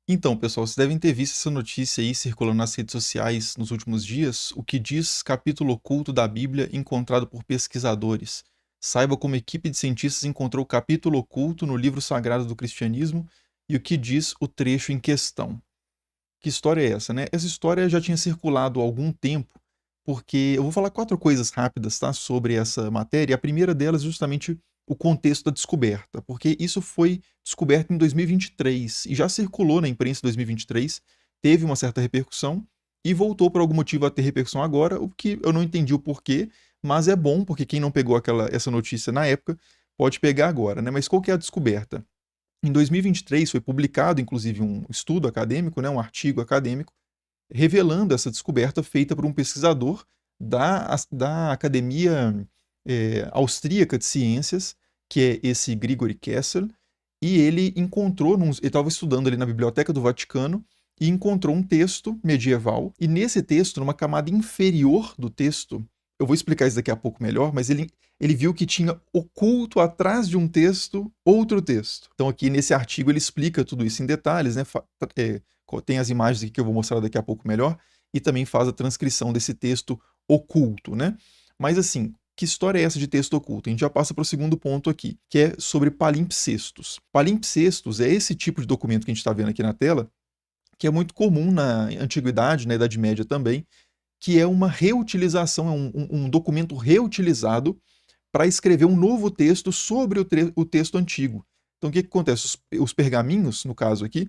Então, pessoal, vocês devem ter visto essa notícia aí circulando nas redes sociais nos últimos dias, o que diz capítulo oculto da Bíblia encontrado por pesquisadores. Saiba como equipe de cientistas encontrou o capítulo oculto no livro sagrado do cristianismo e o que diz o trecho em questão. Que história é essa, né? Essa história já tinha circulado há algum tempo, porque eu vou falar quatro coisas rápidas, tá, sobre essa matéria. A primeira delas é justamente o contexto da descoberta, porque isso foi descoberto em 2023 e já circulou na imprensa em 2023, teve uma certa repercussão e voltou por algum motivo a ter repercussão agora, o que eu não entendi o porquê, mas é bom porque quem não pegou essa notícia na época pode pegar agora, né? Mas qual que é a descoberta? Em 2023 foi publicado, inclusive, um estudo acadêmico, né, um artigo acadêmico, revelando essa descoberta feita por um pesquisador da Academia Austríaca de Ciências, que é esse Grigori Kessel, e ele ele estava estudando ali na Biblioteca do Vaticano e encontrou um texto medieval, e nesse texto, numa camada inferior do texto, eu vou explicar isso daqui a pouco melhor, mas ele viu que tinha oculto atrás de um texto outro texto. Então aqui nesse artigo ele explica tudo isso em detalhes, né? Tem as imagens aqui que eu vou mostrar daqui a pouco melhor, e também faz a transcrição desse texto oculto, né? Mas assim, que história é essa de texto oculto? A gente já passa para o segundo ponto aqui, que é sobre palimpsestos. Palimpsestos é esse tipo de documento que a gente está vendo aqui na tela, que é muito comum na antiguidade, na Idade Média também, que é uma reutilização, é um documento reutilizado para escrever um novo texto sobre o texto antigo. Então, o que acontece? Os pergaminhos, no caso aqui,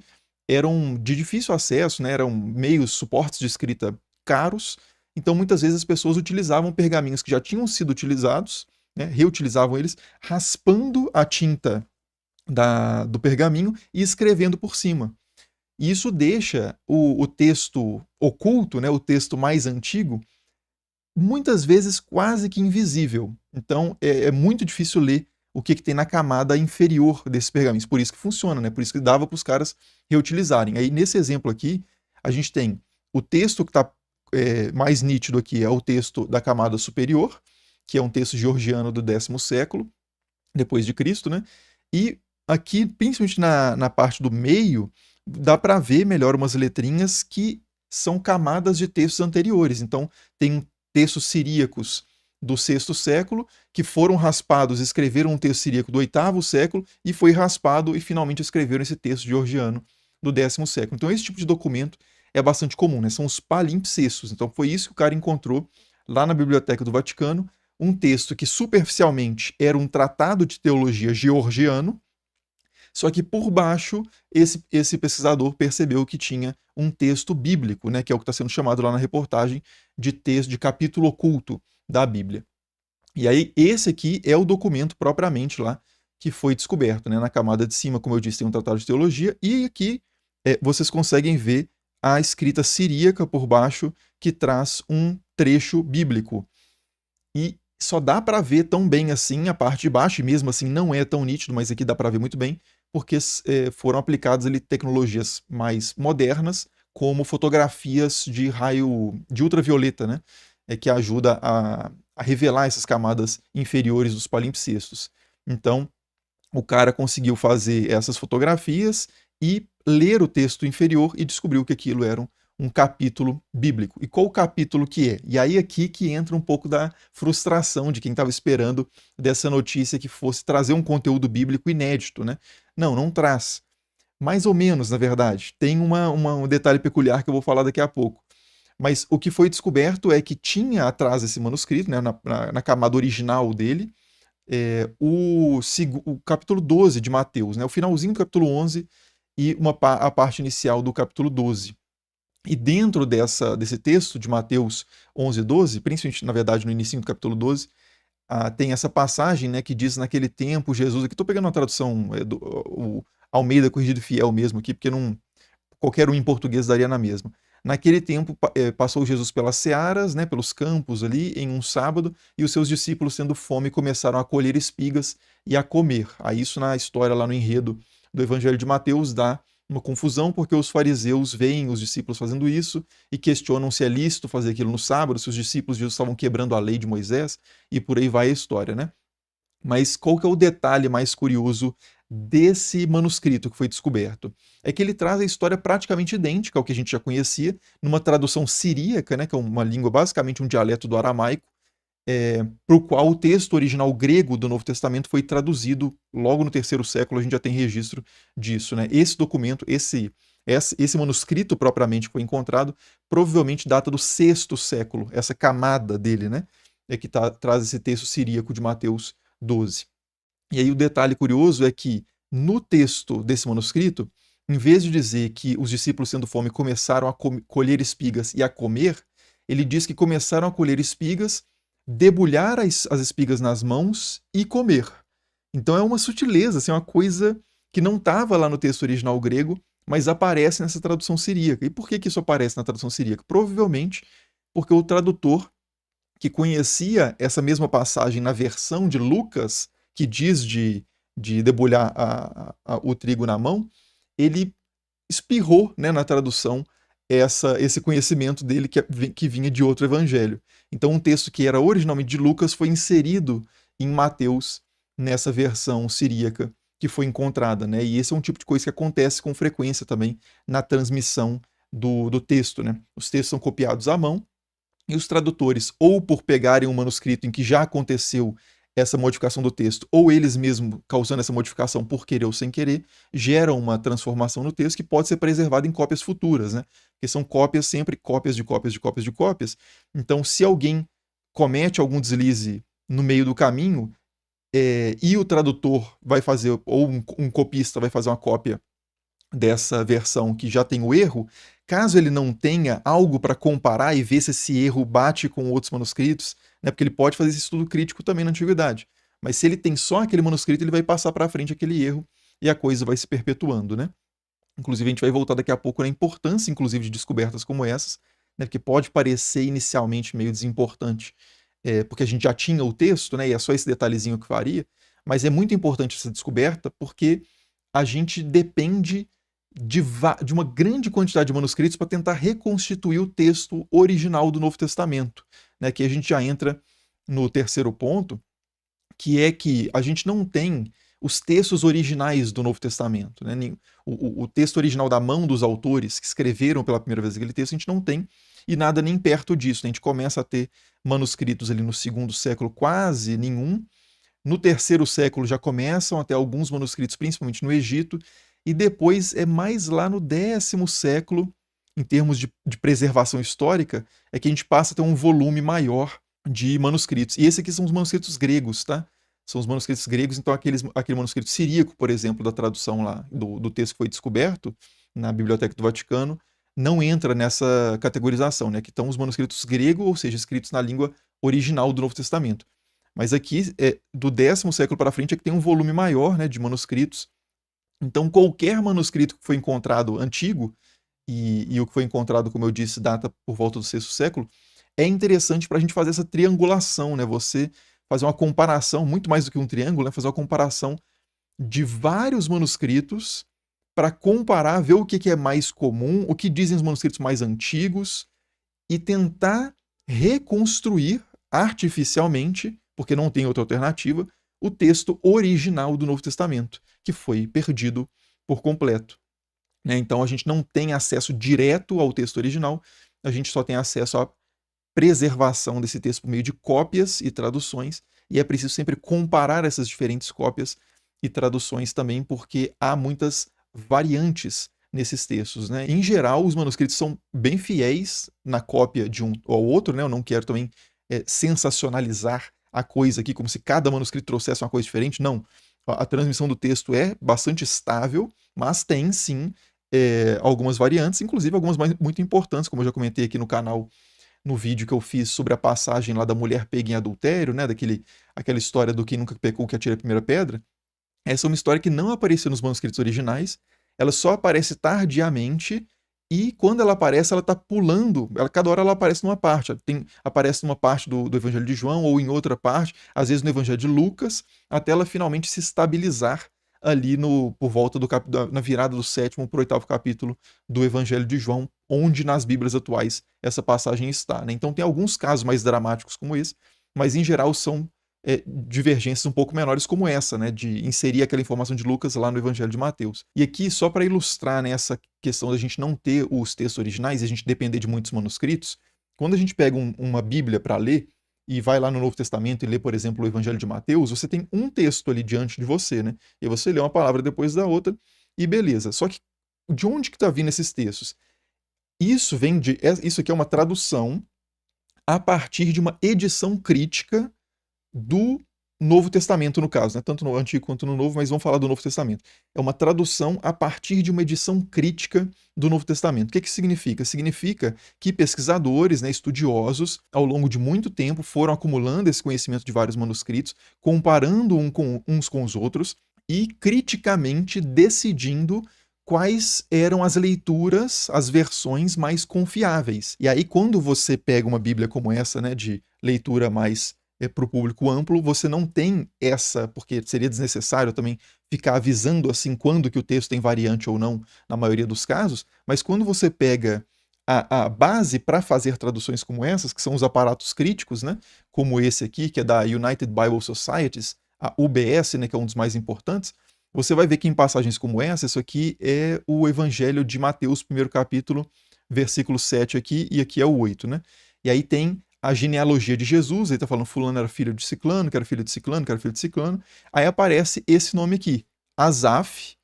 eram de difícil acesso, né? Eram meios, suportes de escrita caros, então muitas vezes as pessoas utilizavam pergaminhos que já tinham sido utilizados, né? Reutilizavam eles, raspando a tinta do pergaminho e escrevendo por cima. E isso deixa o texto oculto, né? O texto mais antigo, muitas vezes quase que invisível. Então é muito difícil ler o que tem na camada inferior desses pergaminhos. Por isso que funciona, né? Por isso que dava para os caras reutilizarem. Aí nesse exemplo aqui, a gente tem o texto que está mais nítido aqui, é o texto da camada superior, que é um texto georgiano do 10º século, depois de Cristo, né? E aqui, principalmente na parte do meio, dá para ver melhor umas letrinhas que são camadas de textos anteriores. Então, tem textos siríacos do 6º século, que foram raspados, escreveram um texto siríaco do 8º século, e foi raspado e finalmente escreveram esse texto georgiano do 10º século. Então esse tipo de documento é bastante comum, né? São os palimpsestos. Então foi isso que o cara encontrou lá na Biblioteca do Vaticano, um texto que superficialmente era um tratado de teologia georgiano, só que por baixo esse pesquisador percebeu que tinha um texto bíblico, né, que é o que está sendo chamado lá na reportagem de texto de capítulo oculto da Bíblia. E aí esse aqui é o documento propriamente lá que foi descoberto, né, na camada de cima, como eu disse, tem um tratado de teologia, e aqui vocês conseguem ver a escrita siríaca por baixo que traz um trecho bíblico. E só dá para ver tão bem assim a parte de baixo, e mesmo assim não é tão nítido, mas aqui dá para ver muito bem, porque foram aplicadas ali tecnologias mais modernas, como fotografias de raio de ultravioleta, né? Que ajuda a revelar essas camadas inferiores dos palimpsestos. Então, o cara conseguiu fazer essas fotografias e ler o texto inferior e descobriu que aquilo era um capítulo bíblico. E qual o capítulo que é? E aí aqui que entra um pouco da frustração de quem estava esperando dessa notícia que fosse trazer um conteúdo bíblico inédito, né? Não, não traz. Mais ou menos, na verdade. Tem um detalhe peculiar que eu vou falar daqui a pouco. Mas o que foi descoberto é que tinha atrás desse manuscrito, né, na camada original dele, o capítulo 12 de Mateus, né, o finalzinho do capítulo 11 e a parte inicial do capítulo 12. E dentro desse texto de Mateus 11 e 12, principalmente, na verdade, no início do capítulo 12, tem essa passagem, né, que diz: naquele tempo Jesus, aqui estou pegando uma tradução o Almeida Corrigido Fiel mesmo aqui, porque não, qualquer um em português daria na mesma. Naquele tempo passou Jesus pelas searas, né, pelos campos ali, em um sábado, e os seus discípulos, tendo fome, começaram a colher espigas e a comer. Aí isso na história, lá no enredo do Evangelho de Mateus, dá uma confusão, porque os fariseus veem os discípulos fazendo isso e questionam se é lícito fazer aquilo no sábado, se os discípulos de Jesus estavam quebrando a lei de Moisés, e por aí vai a história, né? Mas qual que é o detalhe mais curioso desse manuscrito que foi descoberto? É que ele traz a história praticamente idêntica ao que a gente já conhecia, numa tradução siríaca, né, que é uma língua, basicamente um dialeto do aramaico, para o qual o texto original grego do Novo Testamento foi traduzido logo no terceiro século. A gente já tem registro disso, né? Esse documento, esse manuscrito propriamente que foi encontrado, provavelmente data do sexto século, essa camada dele, né? É que traz esse texto siríaco de Mateus 12. E aí o detalhe curioso é que no texto desse manuscrito, em vez de dizer que os discípulos, tendo fome, começaram a colher espigas e a comer, ele diz que começaram a colher espigas, debulhar as espigas nas mãos e comer. Então é uma sutileza, assim, uma coisa que não estava lá no texto original grego, mas aparece nessa tradução siríaca. E por que isso aparece na tradução siríaca? Provavelmente porque o tradutor que conhecia essa mesma passagem na versão de Lucas, que diz de debulhar o trigo na mão, ele espirrou, né, na tradução esse conhecimento dele que vinha de outro evangelho. Então, um texto que era originalmente de Lucas foi inserido em Mateus nessa versão siríaca que foi encontrada, né? E esse é um tipo de coisa que acontece com frequência também na transmissão do texto, né? Os textos são copiados à mão e os tradutores, ou por pegarem um manuscrito em que já aconteceu essa modificação do texto, ou eles mesmos causando essa modificação por querer ou sem querer, geram uma transformação no texto que pode ser preservada em cópias futuras, né? Porque são cópias, sempre cópias de cópias de cópias de cópias. Então, se alguém comete algum deslize no meio do caminho, e o tradutor vai fazer, ou um copista vai fazer uma cópia dessa versão que já tem o erro, caso ele não tenha algo para comparar e ver se esse erro bate com outros manuscritos, né, porque ele pode fazer esse estudo crítico também na antiguidade. Mas se ele tem só aquele manuscrito, ele vai passar para frente aquele erro e a coisa vai se perpetuando, né? Inclusive, a gente vai voltar daqui a pouco na importância, inclusive, de descobertas como essas, né, porque pode parecer inicialmente meio desimportante, porque a gente já tinha o texto, né, e é só esse detalhezinho que varia, mas é muito importante essa descoberta porque a gente depende de uma grande quantidade de manuscritos para tentar reconstituir o texto original do Novo Testamento, né, que a gente já entra no terceiro ponto, que é que a gente não tem os textos originais do Novo Testamento, né? O texto original da mão dos autores que escreveram pela primeira vez aquele texto, a gente não tem, e nada nem perto disso, né? A gente começa a ter manuscritos ali no segundo século, quase nenhum. No terceiro século já começam a ter alguns manuscritos, principalmente no Egito, e depois é mais lá no 10º século, em termos de preservação histórica, é que a gente passa a ter um volume maior de manuscritos. E esses aqui são os manuscritos gregos, tá? São os manuscritos gregos, então aquele manuscrito siríaco, por exemplo, da tradução lá do texto que foi descoberto na Biblioteca do Vaticano, não entra nessa categorização, né? Que estão os manuscritos gregos, ou seja, escritos na língua original do Novo Testamento. Mas aqui, do 10º século para frente, é que tem um volume maior, né, de manuscritos. Então, qualquer manuscrito que foi encontrado antigo, e o que foi encontrado, como eu disse, data por volta do 6º século, é interessante para a gente fazer essa triangulação, né? Você fazer uma comparação, muito mais do que um triângulo, né? Fazer uma comparação de vários manuscritos para comparar, ver o que é mais comum, o que dizem os manuscritos mais antigos, e tentar reconstruir artificialmente, porque não tem outra alternativa, o texto original do Novo Testamento, que foi perdido por completo. Né? Então a gente não tem acesso direto ao texto original, a gente só tem acesso à preservação desse texto por meio de cópias e traduções, e é preciso sempre comparar essas diferentes cópias e traduções também, porque há muitas variantes nesses textos, né? Em geral, os manuscritos são bem fiéis na cópia de um ao outro, né? Eu não quero também sensacionalizar a coisa aqui, como se cada manuscrito trouxesse uma coisa diferente. Não. A transmissão do texto é bastante estável, mas tem sim algumas variantes, inclusive algumas muito importantes, como eu já comentei aqui no canal, no vídeo que eu fiz sobre a passagem lá da mulher pega em adultério, né? Aquela história do quem nunca pecou que atira a primeira pedra. Essa é uma história que não apareceu nos manuscritos originais, ela só aparece tardiamente, e quando ela aparece, ela está pulando, cada hora ela aparece numa parte, aparece numa parte do Evangelho de João, ou em outra parte, às vezes no Evangelho de Lucas, até ela finalmente se estabilizar ali por volta na virada do 7º para o 8º capítulo do Evangelho de João, onde nas Bíblias atuais essa passagem está. Né? Então tem alguns casos mais dramáticos como esse, mas em geral são divergências um pouco menores como essa, né, de inserir aquela informação de Lucas lá no Evangelho de Mateus. E aqui, só para ilustrar, né, essa questão da gente não ter os textos originais e a gente depender de muitos manuscritos, quando a gente pega uma Bíblia para ler e vai lá no Novo Testamento e lê, por exemplo, o Evangelho de Mateus, você tem um texto ali diante de você, né? E você lê uma palavra depois da outra e beleza. Só que de onde que está vindo esses textos? Isso aqui é uma tradução a partir de uma edição crítica do Novo Testamento, no caso, né? Tanto no Antigo quanto no Novo, mas vamos falar do Novo Testamento. É uma tradução a partir de uma edição crítica do Novo Testamento. O que que significa? Significa que pesquisadores, né, estudiosos, ao longo de muito tempo, foram acumulando esse conhecimento de vários manuscritos, comparando uns com os outros e criticamente decidindo quais eram as leituras, as versões mais confiáveis. E aí, quando você pega uma Bíblia como essa, né, de leitura mais para o público amplo, você não tem essa, porque seria desnecessário também ficar avisando assim quando que o texto tem variante ou não, na maioria dos casos, mas quando você pega a base para fazer traduções como essas, que são os aparatos críticos, né, como esse aqui, que é da United Bible Societies, a UBS, né, que é um dos mais importantes, você vai ver que em passagens como essa, isso aqui é o Evangelho de Mateus, primeiro capítulo, versículo 7 aqui, e aqui é o 8, né? E aí tem a genealogia de Jesus, aí tá falando fulano era filho de ciclano, que era filho de ciclano, que era filho de ciclano. Aí aparece esse nome aqui, Asaf,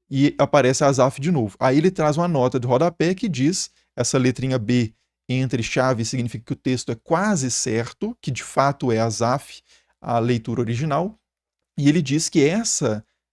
e aparece Asaf de novo. Aí ele traz uma nota de rodapé que diz, essa letrinha B entre chaves significa que o texto é quase certo, que de fato é Asaf, a leitura original, e ele diz que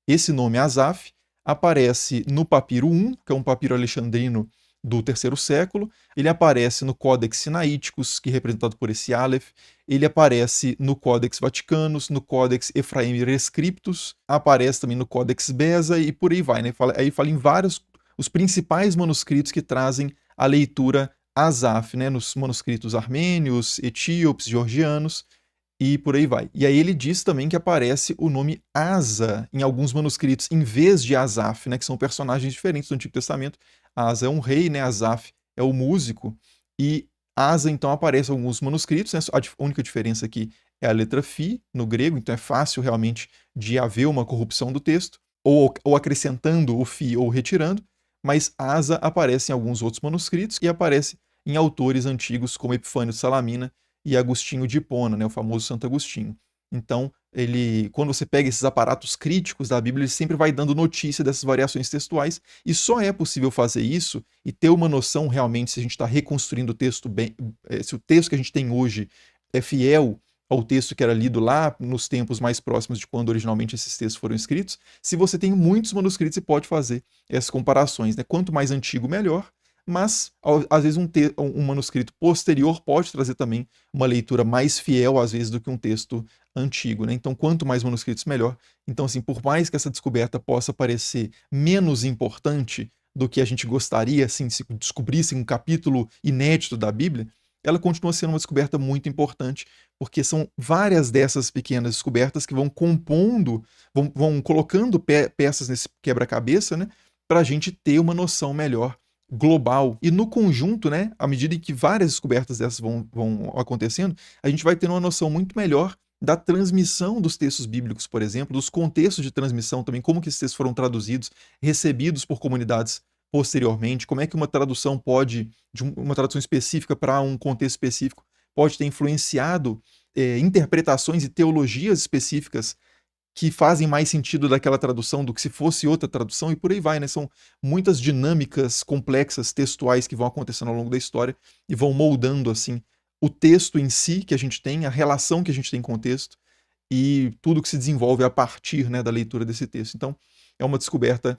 esse nome Asaf aparece no papiro 1, que é um papiro alexandrino do terceiro século, ele aparece no Codex Sinaíticos, que é representado por esse Aleph, ele aparece no Codex Vaticanus, no Codex Ephraemi Rescriptus, aparece também no Codex Beza e por aí vai, né? Aí fala em vários, os principais manuscritos que trazem a leitura Asaf, né? Nos manuscritos armênios, etíopes, georgianos, e por aí vai. E aí ele diz também que aparece o nome Asa em alguns manuscritos, em vez de Asaf, né, que são personagens diferentes do Antigo Testamento. Asa é um rei, né, Asaf é o músico, e Asa então aparece em alguns manuscritos, né, a única diferença aqui é a letra Fi no grego, então é fácil realmente de haver uma corrupção do texto, ou acrescentando o Fi ou retirando, mas Asa aparece em alguns outros manuscritos e aparece em autores antigos como Epifânio de Salamina e Agostinho de Hipona, né, o famoso Santo Agostinho. Então, quando você pega esses aparatos críticos da Bíblia, ele sempre vai dando notícia dessas variações textuais, e só é possível fazer isso e ter uma noção realmente se a gente está reconstruindo o texto bem, se o texto que a gente tem hoje é fiel ao texto que era lido lá nos tempos mais próximos de quando originalmente esses textos foram escritos, se você tem muitos manuscritos e pode fazer essas comparações, né? Quanto mais antigo, melhor, mas às vezes um manuscrito posterior pode trazer também uma leitura mais fiel, às vezes, do que um texto antigo, né? Então, quanto mais manuscritos, melhor. Então, assim, por mais que essa descoberta possa parecer menos importante do que a gente gostaria, assim, se descobrisse um capítulo inédito da Bíblia, ela continua sendo uma descoberta muito importante, porque são várias dessas pequenas descobertas que vão compondo, vão colocando peças nesse quebra-cabeça, né? Para a gente ter uma noção melhor global. E no conjunto, né, à medida em que várias descobertas dessas vão acontecendo, a gente vai tendo uma noção muito melhor da transmissão dos textos bíblicos, por exemplo, dos contextos de transmissão também, como que esses textos foram traduzidos, recebidos por comunidades posteriormente, como é que uma tradução pode, uma tradução específica para um contexto específico, pode ter influenciado interpretações e teologias específicas que fazem mais sentido daquela tradução do que se fosse outra tradução, e por aí vai, né? São muitas dinâmicas complexas textuais que vão acontecendo ao longo da história e vão moldando, assim, o texto em si que a gente tem, a relação que a gente tem com o texto e tudo que se desenvolve a partir, né, da leitura desse texto. Então, é uma descoberta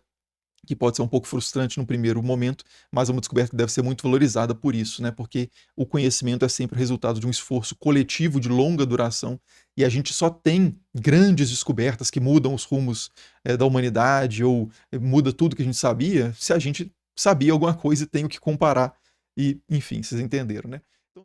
que pode ser um pouco frustrante no primeiro momento, mas é uma descoberta que deve ser muito valorizada por isso, né? Porque o conhecimento é sempre o resultado de um esforço coletivo de longa duração, e a gente só tem grandes descobertas que mudam os rumos da humanidade ou muda tudo que a gente sabia, se a gente sabia alguma coisa e tem o que comparar. E, enfim, vocês entenderam, né?